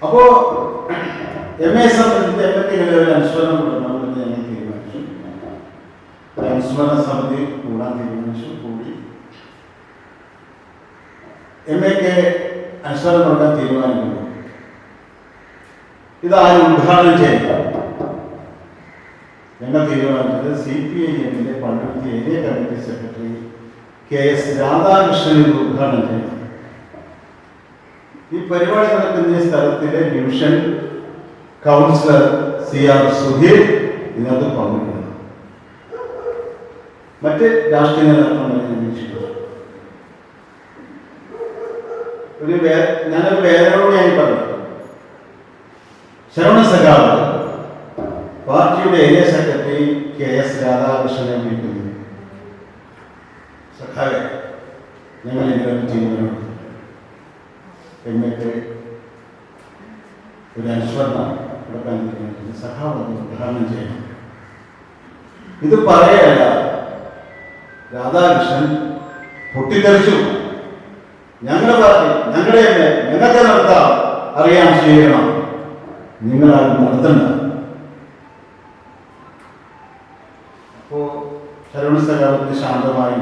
അപ്പോ MA സംബന്ധിച്ച് എന്തൊക്കെ ഒരു അനുസ്മരണം കൊടുക്കണമെന്ന് ഞങ്ങൾ തീരുമാനിച്ചു. ഒരു അനുസ്മരണ സമിതി കൂടാൻ തീരുമാനിച്ചു. കൂടി MAക്ക് അനുസ്മരണം കൊടുക്കാൻ തീരുമാനിക്കുന്നു. ഇതാരും ഉദ്ഘാടനം ചെയ്യുക. ഞങ്ങൾ തീരുമാനിച്ചത് CPIM Palluruthy area committee secretary KS Radhakrishnan ഇത് ഉദ്ഘാടനം ചെയ്തു. ഈ പരിപാടി നടക്കുന്ന സ്ഥലത്തിലെ ഡിവിഷൻ കൗൺസിലർ CR സുധീർ ഇതിനകത്ത് പങ്കെടുക്കുന്നു. മറ്റ് രാഷ്ട്രീയ നേതാക്കളെ നിരീക്ഷിക്കുന്നു. ഞാനൊരു വേദനയോടെയായി പറഞ്ഞു. ശരവണ സഖാവ് പാർട്ടിയുടെ ഏരിയ സെക്രട്ടറി KS രാധാകൃഷ്ണനെ വിളിക്കുന്നു. സഖാവെ, ഞങ്ങൾ ഇതിനൊരു തീരുമാനമെടുത്തു. MAക്ക് ഒരു അനുസ്മരണം കൊടുക്കാൻ സഖാവ് ഉദ്ഘാടനം ചെയ്യണം. ഇത് പറയല്ല, രാധാകൃഷ്ണൻ പൊട്ടിത്തെറിച്ചു. ഞങ്ങളുടെ പാർട്ടി, ഞങ്ങളുടെ MA, ഞങ്ങൾക്ക് നടത്താം, അറിയാൻ സ്വീകരണം, നിങ്ങളാണ് നടത്തണ്ട. അപ്പോ ശരവണ സഖാവിന് ശാന്തമായി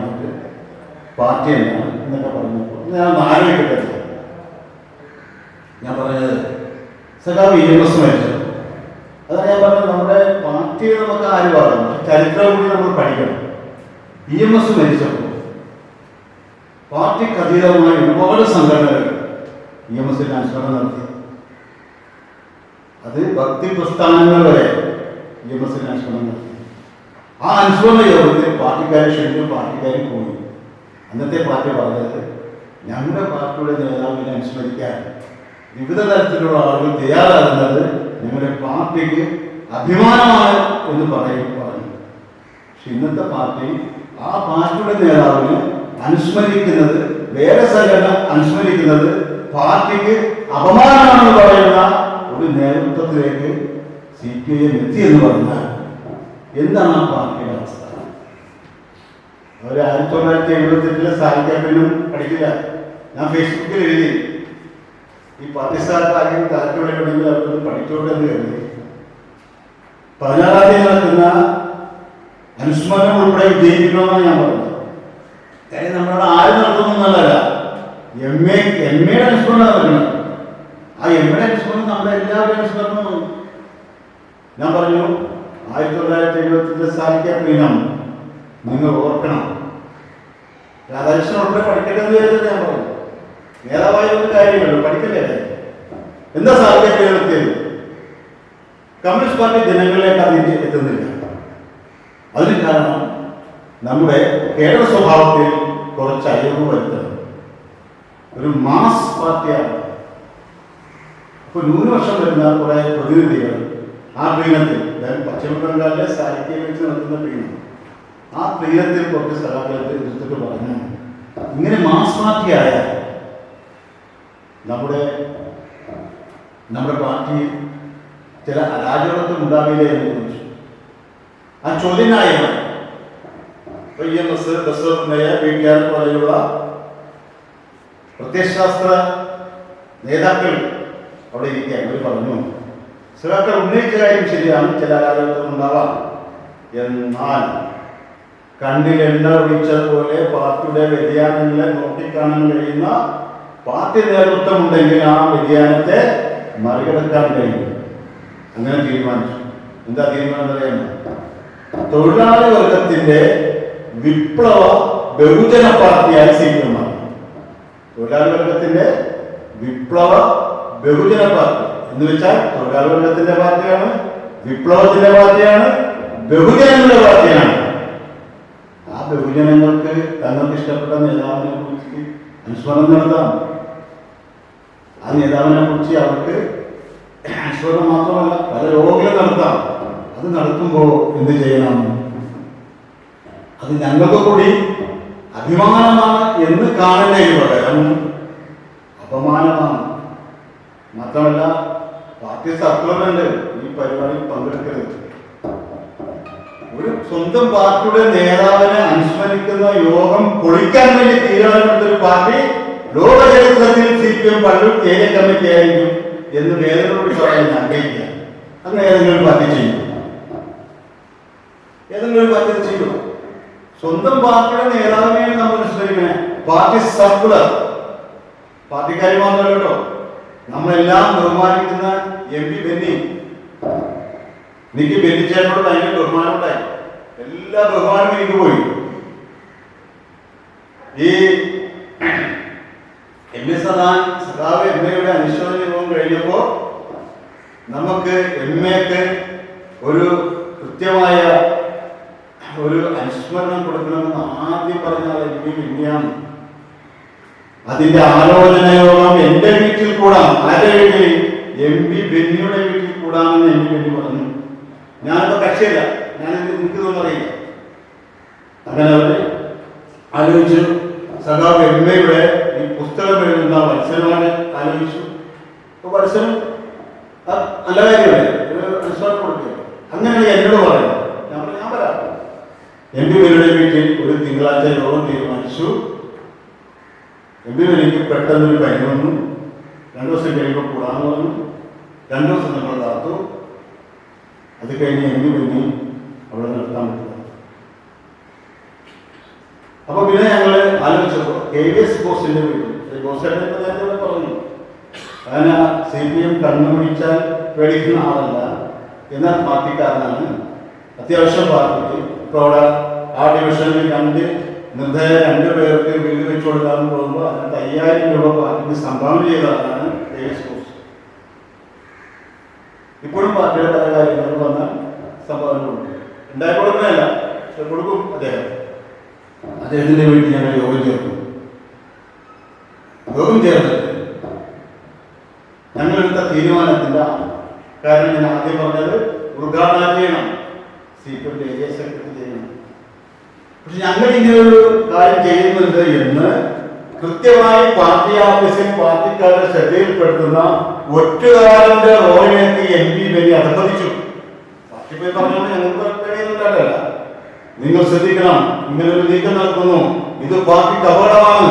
പാർട്ടി എന്നാണ് എന്നൊക്കെ പറഞ്ഞപ്പോൾ ഞാൻ ആലോചിക്കട്ടെ. ഞാൻ പറഞ്ഞത് സഖാവ് EMS മരിച്ചു. അതാണ് ഞാൻ പറഞ്ഞത്. നമ്മുടെ പാർട്ടിയെ നമുക്ക് ആര് പറയണം, ചരിത്രം കൂടി നമ്മൾ പഠിക്കണം. EMS മരിച്ചപ്പോൾ പാർട്ടിക്ക് അതീതമായി ഒരുപാട് സംഘടനകൾ EMSന്റെ അനുസ്മരണം നടത്തി. അത് ഭക്തി പ്രസ്ഥാനങ്ങൾ വരെ EMSന്റെ അനുസ്മരണം നടത്തി. ആ അനുസ്മരണ യോഗത്തിൽ പാർട്ടിക്കാരെ ക്ഷണിച്ചു, പാർട്ടിക്കാരെ പോയി. അന്നത്തെ പാർട്ടി പറഞ്ഞത്, ഞങ്ങളുടെ പാർട്ടിയുടെ നേതാവിനെ അനുസ്മരിക്കാൻ വിവിധ തരത്തിലുള്ള ആളുകൾ തയ്യാറാകുന്നത് ഞങ്ങളുടെ പാർട്ടിക്ക് അഭിമാനമാണ് എന്ന് പറഞ്ഞു. പക്ഷെ ഇന്നത്തെ പാർട്ടി ആ പാർട്ടിയുടെ നേതാവിനെ അനുസ്മരിക്കുന്നത്, വേറെ സംഘടന അനുസ്മരിക്കുന്നത് പാർട്ടിക്ക് അപമാനമാണെന്ന് പറയുന്ന ഒരു നേതൃത്വത്തിലേക്ക് CPIM എത്തി എന്ന് പറഞ്ഞാൽ എന്താണ് ആ പാർട്ടിയുടെ അവസ്ഥ? അവർ 1978 സാഹിത്യത്തിനും പഠിക്കില്ല. ഞാൻ ഫേസ്ബുക്കിൽ എഴുതി, ഈ പാർട്ടി സ്ഥാനത്താക്കി താല്പര്യമുണ്ടെങ്കിൽ അവരത് പഠിച്ചോട്ടെ എന്ന് കരുതി. 16-ാം തീയതി നടക്കുന്ന അനുസ്മരണം ഉൾപ്പെടെ വിജയിക്കണമെന്നാണ് ഞാൻ പറഞ്ഞത്. കാര്യം നമ്മളവിടെ ആരും നടത്തുന്നതല്ല, MAയുടെ അനുസ്മരണം നടക്കണം. ആ MAയുടെ അനുസ്മരണം നമ്മുടെ എല്ലാവരുടെയും അനുസ്മരണം. ഞാൻ പറഞ്ഞു, 1975 സാഹിത്യപ്രീണം നിങ്ങൾ ഓർക്കണം. രാധാകൃഷ്ണൻ ഉൾപ്പെടെ പഠിക്കട്ടെ എന്ന് വിചാരിച്ചത് ഞാൻ പറഞ്ഞു. നേതാവായ ഒരു കാര്യമല്ലോ, പഠിക്കല്ലേ. എന്താ സാഹിത്യപ്രീണം എത്തിയത്? കമ്മ്യൂണിസ്റ്റ് പാർട്ടി ജനങ്ങളിലേക്ക് അത് എത്തുന്നില്ല. അതിന് കാരണം നമ്മുടെ കേരള സ്വഭാവത്തിൽ കുറച്ച് അയവ് വരുത്തണം. ഒരു മാസ് പാർട്ടിയാണ്. അപ്പൊ ന്യൂനപക്ഷം വരുന്ന കുറെ പ്രതിനിധികൾ ആ പ്രീണത്തിൽ, പശ്ചിമ ബംഗാളിലെ സാഹിത്യം വെച്ച് നടത്തുന്ന പ്രീണം, ആ പ്രീണത്തിൽ കുറച്ച് സഹാക്കളത്തിൽ എടുത്തിട്ട് പറഞ്ഞു, ഇങ്ങനെ മാസ് പാർട്ടിയായ നമ്മുടെ പാർട്ടി ചില അരാജകത്വം ഉണ്ടാവില്ലേ എന്ന് ചോദിച്ചു. ആ ചോദ്യനായിരുന്നു EMS, ബസവണ്ണയ്യ, PTR പോലെയുള്ള പ്രത്യയശാസ്ത്ര നേതാക്കൾ അവിടെ ഇരിക്കാൻ അവർ പറഞ്ഞു, സഖാക്കൾ ഉന്നയിച്ച കാര്യം ശരിയാണ്, ചില അരാജകത്വം ഉണ്ടാവാം. എന്നാൽ കണ്ണിൽ എണ്ണ ഒഴിച്ചതുപോലെ പാർട്ടിയുടെ വ്യതിയാനങ്ങളെ നോക്കിക്കാണാൻ കഴിയുന്ന പാർട്ടി നേതൃത്വം ഉണ്ടെങ്കിൽ ആ വ്യതിയാനത്തെ മറികടക്കാൻ കഴിയും. അങ്ങനെ തീരുമാനിച്ചു. എന്താ തീരുമാനം അറിയാമോ? തൊഴിലാളി വർഗത്തിന്റെ വിപ്ലവ ബഹുജന പാർട്ടിയായി CPIM മാറി. തൊഴിലാളി വർഗത്തിന്റെ വിപ്ലവ ബഹുജന പാർട്ടി എന്ന് വെച്ചാൽ തൊഴിലാളി വർഗത്തിന്റെ പാർട്ടിയാണ്, വിപ്ലവത്തിന്റെ പാർട്ടിയാണ്, ബഹുജനങ്ങളുടെ പാർട്ടിയാണ്. ആ ബഹുജനങ്ങൾക്ക് തങ്ങൾക്ക് ഇഷ്ടപ്പെട്ട നേതാവിനെ കുറിച്ച് അനുസ്മരണം നടത്താം. ആ നേതാവിനെ കുറിച്ച് അവർക്ക് അനുസ്മരണം മാത്രമല്ല പല രോഗങ്ങളും നടത്താം. അത് നടത്തുമ്പോൾ എന്ത് ചെയ്യണം? അത് ഞങ്ങൾക്ക് കൂടി അഭിമാനമാണ് എന്ന് കാണുന്നതിന് പകരം അപമാനമാണ്. മാത്രമല്ല പാർട്ടി സർക്കുലറുണ്ട്, ഈ പരിപാടിയിൽ പങ്കെടുക്കരുത്. ഒരു സ്വന്തം പാർട്ടിയുടെ നേതാവിനെ അനുസ്മരിക്കുന്ന യോഗം പൊളിക്കാൻ വേണ്ടി തീരുമാനമെടുത്തൊരു പാർട്ടി ലോക ചരിത്രത്തിൽ CPIM പള്ളൂർ ഏരിയ കമ്മിറ്റി ആയിരിക്കും എന്ന് വേദനയോട് പറയാൻ ആഗ്രഹിക്കുക. അങ്ങനെ ഏതെങ്കിലും പാർട്ടി ചെയ്യും, ഏതെങ്കിലും പാർട്ടി ചെയ്യും. സ്വന്തം പാർട്ടിയുടെ നേതാവിനെയാണ് നമ്മൾ അനുസരിക്കണേ. പാർട്ടി സർക്കുലർ, പാർട്ടിക്കാരി മാത്രമല്ല കേട്ടോ, നമ്മളെല്ലാം ബഹുമാനിക്കുന്ന MP ബെന്നി, എനിക്ക് ബെന്നിച്ചേട്ടനോട് ഭയങ്കര ബഹുമാനം ഉണ്ടായി. എല്ലാ ബഹുമാനവും എനിക്ക് പോയി. ഈ സഖാവ് MAയുടെ അനുശോചന യോഗം കഴിഞ്ഞപ്പോ നമുക്ക് MAക്ക് ഒരു കൃത്യമായ ഒരു അനുസ്മരണം കൊടുക്കണമെന്ന് ആദ്യം പറഞ്ഞാൽ MP ബെന്നിയാണ്. അതിന്റെ ആലോചന യോഗം എന്റെ വീട്ടിൽ കൂടാം. ആരുടെ വീട്ടിൽ? MP ബെന്നിയുടെ വീട്ടിൽ കൂടാമെന്ന് MP ബെന്നി പറഞ്ഞു. ഞാനിപ്പോ കക്ഷിയല്ല, ഞാനിത് നിൽക്കുന്നൊന്നും അറിയില്ല. അങ്ങനെ അവര് ആലോചിച്ചു. സഖാവ് MAയുടെ ഈ പുസ്തകം എഴുതുന്ന മത്സരമാണ് ആലോചിച്ചു. അപ്പൊ മത്സരം നല്ല കാര്യമല്ലേ, ഒരു അനുസ്മരണം കൊടുക്കുക. അങ്ങനെ എന്നോട് പറയുന്നു. ഞാൻ പറയാം. MP ബെന്നിയുടെ വീട്ടിൽ ഒരു തിങ്കളാഴ്ച യോഗം തീരുമാനിച്ചു. MP ബെന്നിക്ക് പെട്ടെന്നൊരു പനി വന്നു. 2 ദിവസം കഴിയുമ്പോൾ കൂടാന്ന് പറഞ്ഞു. 2 ദിവസം നമ്മൾ കാത്തു. അത് കഴിഞ്ഞ് MP ബെന്നി അവിടെ നിർത്താൻ പറ്റില്ല. അപ്പൊ പിന്നെ ഞങ്ങള് ആലോചിച്ചപ്പോ KVS ബോസിന്റെ വീട്ടിൽ, ബോസേട്ടൻ നേരത്തെ പറഞ്ഞു, അങ്ങനെ CPM കണ്ണുപിടിച്ചാൽ പേടിക്കുന്ന ആളല്ല, എന്നാൽ പാർട്ടിക്കാരനാണ്, അത്യാവശ്യം പാർട്ടിക്ക്. ഇപ്പൊ അവിടെ ആ ഡിവിഷനിൽ 2 നിർദ്ധയ 2 പേർക്ക് വീട് വെച്ചു കൊടുക്കാമെന്ന് പോകുമ്പോൾ അതിനകത്ത് 5000 രൂപ പാർട്ടിക്ക് സംഭാവന ചെയ്ത ആളാണ് KVS ബോസ്. ഇപ്പോഴും പാർട്ടിയുടെ പല കാര്യങ്ങളും വന്നാൽ സംഭാവന കൊടുക്കും. ഉണ്ടായിക്കൊടുക്കുന്നതല്ല, പക്ഷെ കൊടുക്കും. അദ്ദേഹത്തിന്റെ വീട്ടിൽ ഞങ്ങൾ യോഗം ചേർന്നു. യോഗം ചേർന്നിട്ട് ഞങ്ങളെടുത്ത തീരുമാനത്തില്ല. കാരണം ഞാൻ ആദ്യം പറഞ്ഞത് ഉദ്ഘാടനം ചെയ്യണം, CPMന്റെ ഏരിയ സെക്രട്ടറി ചെയ്യണം. പക്ഷെ ഞങ്ങൾ ഇങ്ങനൊരു കാര്യം ചെയ്യുന്നുണ്ട് എന്ന് കൃത്യമായി പാർട്ടി ഓഫീസിൽ പാർട്ടിക്കാരുടെ ശ്രദ്ധയിൽപ്പെടുത്തുന്ന ഒറ്റുകാരന്റെ റോളിലേക്ക് MP ബെന്നി അധപ്പതിച്ചു. പാർട്ടി പോയി പറഞ്ഞുകൊണ്ട് ഞങ്ങൾക്ക് കഴിയുന്നുണ്ടല്ല. നിങ്ങൾ ശ്രദ്ധിക്കണം, ഇങ്ങനൊരു നീക്കം നടത്തുന്നു, ഇത് പാർട്ടിക്ക് അപകടമാണ്.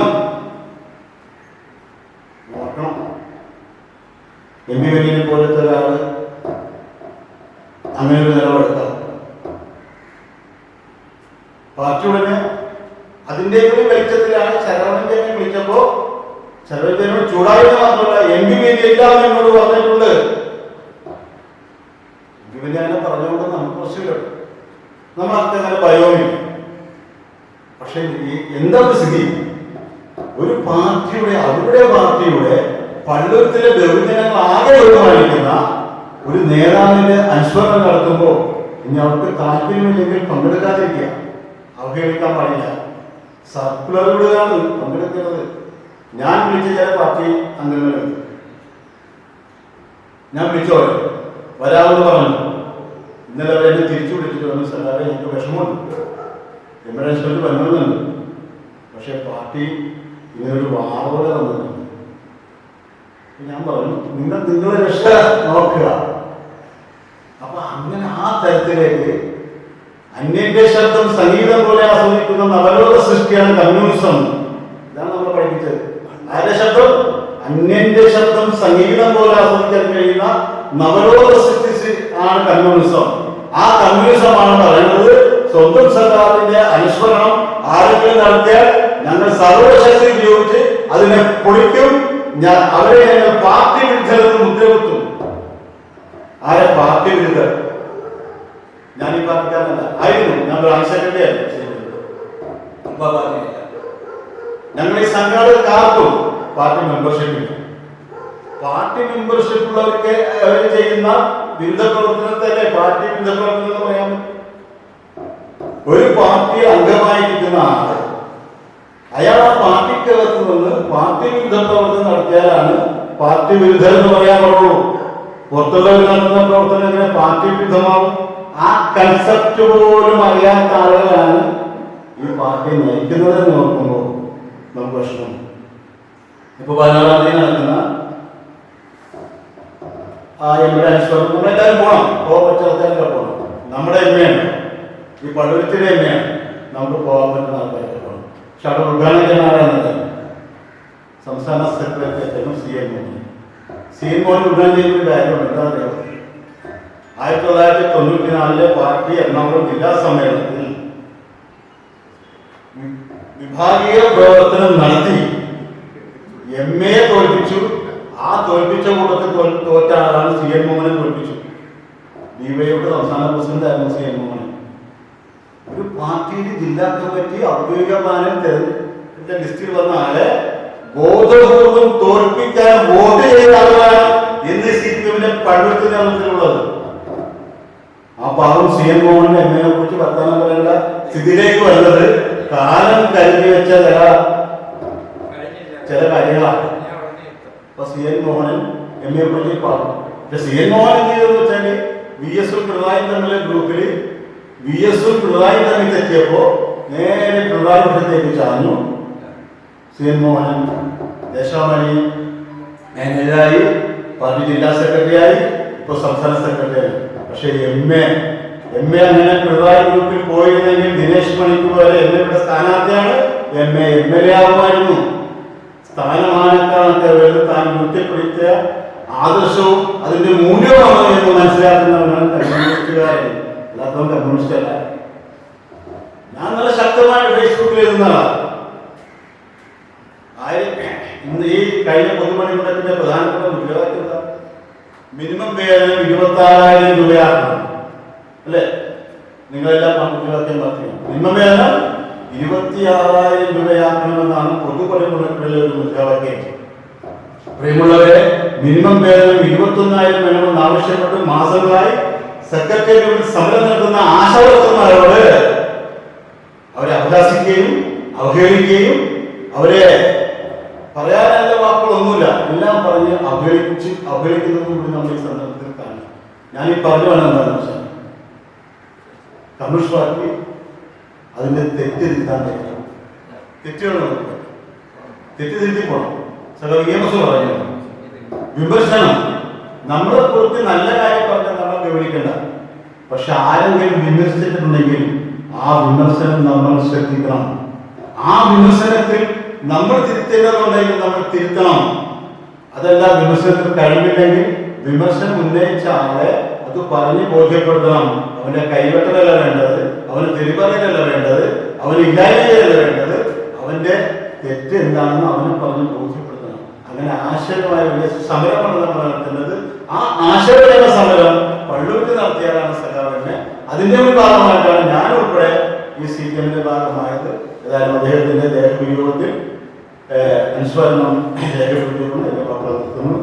MP ബെന്നിനെ പോലത്തെ ഒരാള് അങ്ങനെ ഒരു നിലപാടെടുക്കാം. പാർട്ടി ഉടനെ അതിന്റെ ഒരു വെളിച്ചത്തിലാണ് ശരവണനെ വിളിച്ചപ്പോ ശരവണനോട് ചൂടായത് മാത്രമല്ല MP ബെന്നി എല്ലാവരും എന്നോട് പറഞ്ഞിട്ടുണ്ട്. MP ബെന്നി അങ്ങനെ പറഞ്ഞുകൊണ്ട് നമുക്ക് പ്രശ്നമില്ല, നമ്മൾ അങ്ങനെ ഭയവുമില്ല. പക്ഷെ എന്താ സ്ഥിതി? ഒരു പാർട്ടിയുടെ, അവരുടെ പാർട്ടിയുടെ പള്ളുത്തിലെ ബഹുജനങ്ങൾ ആകെ ഒഴിവായിരിക്കുന്ന ഒരു നേതാവിന്റെ അനുസ്മരണം നടത്തുമ്പോൾ ഇനി അവർക്ക് താല്പര്യമില്ലെങ്കിൽ പങ്കെടുക്കാതിരിക്കുക, അവഹേളിക്കാൻ പാടില്ല. സർക്കുലറുകളാണ് പങ്കെടുക്കുന്നത്. ഞാൻ വിളിച്ച ചില പാർട്ടി അംഗങ്ങളുണ്ട്, ഞാൻ വിളിച്ചോ വരാമെന്ന് പറഞ്ഞു. ഇന്നലെ അവരെ തിരിച്ചു വിളിച്ചിട്ട് വന്നു, സഖാവേ എനിക്ക് വിഷമമുണ്ട്, എംബുലൻസ് വന്നിരുന്നുണ്ട്, പക്ഷെ പാർട്ടി ഇങ്ങനൊരു വാർത്ത തന്നിട്ടുണ്ട്. ഞാൻ പറഞ്ഞു നിങ്ങളെ രക്ഷ നോക്കുക. അപ്പൊ അങ്ങനെ ആ തരത്തിലേക്ക് അന്യന്റെ ശബ്ദം സംഗീതം പോലെ ആസ്വദിക്കുന്ന നവലോക സൃഷ്ടിയാണ് കമ്മ്യൂണിസം. ഇതാണ് നമ്മൾ പഠിപ്പിച്ചത്. ആരുടെ ശബ്ദം? അന്യന്റെ ശബ്ദം സംഗീതം പോലെ ആസ്വദിക്കാൻ കഴിയുന്ന നവലോക സൃഷ്ടി ആണ് കമ്മ്യൂണിസം. ആ കമ്മ്യൂണിസമാണ് പറയുന്നത് സ്വന്തം സർക്കാരിന്റെ അനുസ്മരണം ആരെങ്കിലും നടത്തിയാൽ ഞങ്ങൾ സർവശക്തി ഉപയോഗിച്ച് അതിനെ പൊളിക്കും, അവരെ ഞങ്ങൾ പാർട്ടി വിരുദ്ധരെന്ന് മുദ്രകുത്തും. ആരെ പാർട്ടി വിരുദ്ധർ? ഞാൻ ഈ പാർട്ടിക്കാരനല്ല, ആയിരുന്നു. ഞാൻ ബ്രാഞ്ച് സെക്രട്ടറി ആയിരുന്നു. ഞങ്ങൾ ഈ സംഘാടക കാർക്കും പാർട്ടി മെമ്പർഷിപ്പില്ല. പാർട്ടി മെമ്പർഷിപ്പ് ഉള്ളവർക്ക് അവർ ചെയ്യുന്ന വിരുദ്ധ പ്രവർത്തനത്തല്ലേ പാർട്ടി വിരുദ്ധ പ്രവർത്തനം എന്ന് പറയാൻ പറ്റും. ഒരു പാർട്ടി അംഗമായിരിക്കുന്ന ആള് അയാൾ ആ പാർട്ടിക്കകത്ത് നിന്ന് പാർട്ടി വിരുദ്ധ പ്രവർത്തനം നടത്തിയാലാണ് പാർട്ടി വിരുദ്ധർ എന്ന് പറയാൻ പാടുള്ളൂ. പുറത്തുള്ളവർ നടത്തുന്ന പ്രവർത്തനം എങ്ങനെ പാർട്ടി വിരുദ്ധമാവും? ആ കൺസെപ്റ്റ് പോലും അറിയാത്ത ആളുകളാണ് ഈ പാർട്ടി നയിക്കുന്നതെന്ന് നോക്കുമ്പോൾ നമുക്ക് വിഷമം. ഇപ്പൊ 16-ാം തീയതി നടക്കുന്ന MAയുടെ അനുസ്മരണം നമ്മളെല്ലാവരും പോകണം, പോകാൻ പറ്റാത്തവരൊക്കെ പോകണം. നമ്മുടെ MAയാണ്, ഈ പള്ളുവത്തിലെ MAയാണ്, നമുക്ക് പോകാൻ പറ്റുന്ന ആൾക്കാരൊക്കെ പോകണം. പക്ഷെ അവിടെ ഉദ്ഘാടനം ചെയ്യുന്ന ആരാണെന്നത് സംസ്ഥാന സെക്രട്ടറി CM സി മോൻ ഉദ്ഘാടനം ചെയ്യുന്ന കാര്യമാണ്. എന്താ പറയുക, 1994 പാർട്ടി എറണാകുളം ജില്ലാ സമ്മേളനത്തിൽ വിഭാഗീയ പ്രവർത്തനം നടത്തി MA തോൽപ്പിച്ചു. ആ തോൽപ്പിച്ച കൂട്ടത്തിൽ തോറ്റ ആളാണ് CN മോഹനെ തോൽപ്പിച്ചു. DYയുടെ സംസ്ഥാന പ്രസിഡന്റ് ആയിരുന്നു CN മോഹൻ. ഒരു പാർട്ടിയുടെ ജില്ലാ കമ്മിറ്റി ഔദ്യോഗിക പാനൽ ലിസ്റ്റിൽ വന്ന ആളെ ബോധപൂർവം തോൽപ്പിക്കാൻ വോട്ട് ചെയ്ത ആളാണ് എന്ന് CPM-ന്റെ പഴുവത്തിൽ നേതൃത്വത്തിലുള്ളത്. ആ പാവം CN മോഹൻ MA കുറിച്ച് വർത്തമാനം പറയേണ്ട സ്ഥിതിയിലേക്ക് വരുന്നത് കാലം കരുതി വെച്ച ചില കാര്യങ്ങളാണ്. അപ്പൊ CN മോഹനൻ MA കുറിച്ച് പറഞ്ഞു. പക്ഷെ CN മോഹൻ എന്ത് ചെയ്തെന്ന് വെച്ചാല് VS-ഉം പിണറായി തമ്മിലെ ഗ്രൂപ്പിൽ VS-ഉം പിണറായി തമ്മിൽ തെറ്റിയപ്പോ നേരെ പിണറായി പക്ഷത്തേക്ക് ചാഞ്ഞു. CN മോഹനൻ ദേശാമണി മാനേജറായി, പാർട്ടി ജില്ലാ സെക്രട്ടറിയായി, ഇപ്പൊ സംസ്ഥാന സെക്രട്ടറിയായി. പക്ഷെ MA അങ്ങനെ പിണറായി ഗ്രൂപ്പിൽ പോയിരുന്നെങ്കിൽ ദിനേശ് മണിക്കൂർ വരെ MA-യുടെ സ്ഥാനാർത്ഥിയാണ്. MA MLA ആകുമായിരുന്നു. സ്ഥാനമാനക്കാലത്തെ താൻ നൃത്യപ്പെടുത്തിയ ആദർശവും അതിന്റെ മൂല്യമാണ് എന്ന് മനസ്സിലാക്കുന്നവരാണ് കമ്മ്യൂണിസ്റ്റുകാരൻ. അല്ലാത്തവൻ കമ്മ്യൂണിസ്റ്റ് അല്ല. ഞാൻ നല്ല ശക്തമായി ഫേസ്ബുക്കിൽ എഴുതുന്നതാണ്. ഇന്ന് ഈ കഴിഞ്ഞ പൊതുമണിക്കൂട്ടത്തിന്റെ പ്രധാനപ്പെട്ട മുദ്രാവാക്യം എന്താ? മിനിമം വേതനം 26,000 രൂപയാക്കണം. അല്ലേ? നിങ്ങളെല്ലാം മുദ്രാവാക്യം പറഞ്ഞു. മിനിമം വേതനം 26,000 രൂപയാക്കണമെന്നാണ് പൊതുപണിമുടക്കിലെ ഒരു മുദ്രാവാക്യം. പ്രിയമുള്ളവരെ, മിനിമം വേതനം 21,000 വേണമെന്ന് ആവശ്യപ്പെട്ട് മാസങ്ങളായി സെക്രട്ടേറിയറ്റിൽ സമരം നടത്തുന്ന ആശാവർക്കർമാരോട് അവരെ അപഹാസിക്കുകയും അവഹേളിക്കുകയും അവരെ പറയാനുള്ള വാക്കുകളൊന്നുമില്ല എല്ലാം പറഞ്ഞ് അവഹേളിക്കുന്നതും കൂടി നമ്മൾ ഈ സന്ദർഭത്തിൽ കാണും. ഞാനീ പറഞ്ഞു വേണം എന്താണെന്ന് വെച്ചാൽ കമ്മ്യൂണിസ്റ്റ് പാർട്ടി അതിന്റെ തെറ്റ് തിരുത്താൻ കഴിയണം. തെറ്റ് തിരുത്തി പോണം. EMS പറഞ്ഞു വിമർശനം നമ്മളെ കുറിച്ച് നല്ല കാര്യം പറഞ്ഞാൽ നമ്മൾ വിവരിക്കണ്ട. പക്ഷെ ആരെങ്കിലും വിമർശിച്ചിട്ടുണ്ടെങ്കിൽ ആ വിമർശനം നമ്മൾ ശ്രദ്ധിക്കണം. ആ വിമർശനത്തിൽ നമ്മൾ തിരുത്തേണ്ടതുണ്ടെങ്കിൽ നമ്മൾ തിരുത്തണം. അതല്ല, വിമർശനത്തിൽ കഴിവില്ലെങ്കിൽ വിമർശനം ഉന്നയിച്ച ആളെ അത് പറഞ്ഞ് ബോധ്യപ്പെടുത്തണം. അവന്റെ കൈവെട്ടലല്ല വേണ്ടത്, അവന് തിരിപറയലല്ല വേണ്ടത്, അവന് ഇല്ലായ്മയല്ല വേണ്ടത്. അവന്റെ തെറ്റ് എന്താണെന്ന് അവന് പറഞ്ഞ് ബോധ്യപ്പെടുത്തണം. അങ്ങനെ ആശയമായ വലിയ സമരമാണ് നമ്മൾ നടത്തുന്നത്. ആ ആശയപരമായ സമരം പള്ളൂരിൽ നടത്തിയാലാണ് സഖാവിനെ. അതിന്റെ ഒരു ഭാഗമായിട്ടാണ് ഞാൻ ഉൾപ്പെടെ ഈ CPM-ന്റെ ഭാഗമായത്. ഏതായാലും അദ്ദേഹത്തിന്റെ ദേഹവിയോഗത്തിൽ അനുസ്മരണം രേഖപ്പെടുത്തിക്കൊണ്ട് എന്റെ പത്രം